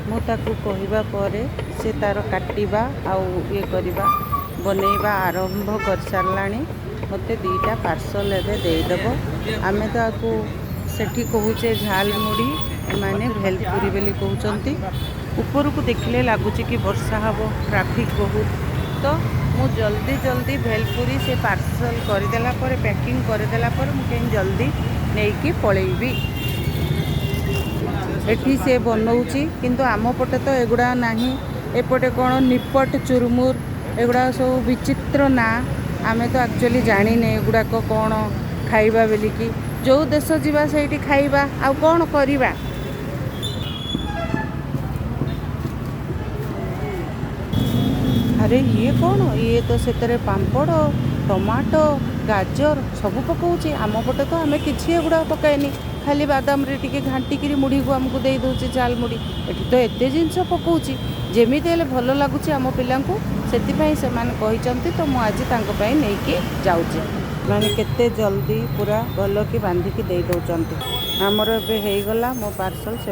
ମୁଁ ତାକୁ କହିବା ପରେ ସେ ତାର କାଟିବା ଆଉ ଇଏ କରିବା ବନେଇବା ଆରମ୍ଭ କରିସାରିଲାଣି। ମୋତେ 2ଟା ପାର୍ସଲ ଏବେ ଦେଇଦେବ। ଆମେ ତାକୁ ସେଠି କହୁଛେ ଝାଲମୁଢ଼ି, ଏମାନେ ଭେଲପୁରୀ ବୋଲି କହୁଛନ୍ତି। ଉପରକୁ ଦେଖିଲେ ଲାଗୁଛି କି ବର୍ଷା ହେବ, ଟ୍ରାଫିକ୍ ବହୁତ। ତ ମୁଁ ଜଲ୍ଦି ଭେଲପୁରୀ ସେ ପାର୍ସଲ କରିଦେଲା ପରେ, ପ୍ୟାକିଂ କରିଦେଲା ପରେ ମୁଁ କେମିତି ଜଲ୍ଦି ନେଇକି ପଳେଇବି। ଏଠି ସେ ବନଉଛି, କିନ୍ତୁ ଆମ ପଟେ ତ ଏଗୁଡ଼ା ନାହିଁ। ଏପଟେ କ'ଣ ନିପଟ ଚୁରୁମୁର ଏଗୁଡ଼ା ସବୁ ବିଚିତ୍ର ନାଁ। ଆମେ ତ ଆକ୍ଚୁଆଲି ଜାଣିନେ ଏଗୁଡ଼ାକ କ'ଣ ଖାଇବା ବୋଲିକି। ଯେଉଁ ଦେଶ ଯିବା ସେଇଠି ଖାଇବା, ଆଉ କ'ଣ କରିବା। ଆରେ ଇଏ କ'ଣ? ଇଏ ତ ସେଥିରେ ପାମ୍ପଡ଼, ଟମାଟୋ, ଗାଜର ସବୁ ପକାଉଛି। ଆମ ପଟେ ତ ଆମେ କିଛି ଏଗୁଡ଼ା ପକାଏନି, ଖାଲି ବାଦାମରେ ଟିକେ ଘାଣ୍ଟିକିରି ମୁଢ଼ିକୁ ଆମକୁ ଦେଇ ଦେଉଛି ଝାଲମୁଢ଼ି। ଏଠି ତ ଏତେ ଜିନିଷ ପକାଉଛି। ଯେମିତି ହେଲେ ଭଲ ଲାଗୁଛି ଆମ ପିଲାଙ୍କୁ, ସେଥିପାଇଁ ସେମାନେ କହିଛନ୍ତି। ତ ମୁଁ ଆଜି ତାଙ୍କ ପାଇଁ ନେଇକି ଯାଉଛି। ମାନେ କେତେ ଜଲ୍ଦି ପୁରା ଭଲକି ବାନ୍ଧିକି ଦେଇ ଦେଉଛନ୍ତି। ଆମର ଏବେ ହେଇଗଲା ମୋ ପାର୍ସଲ। ସେ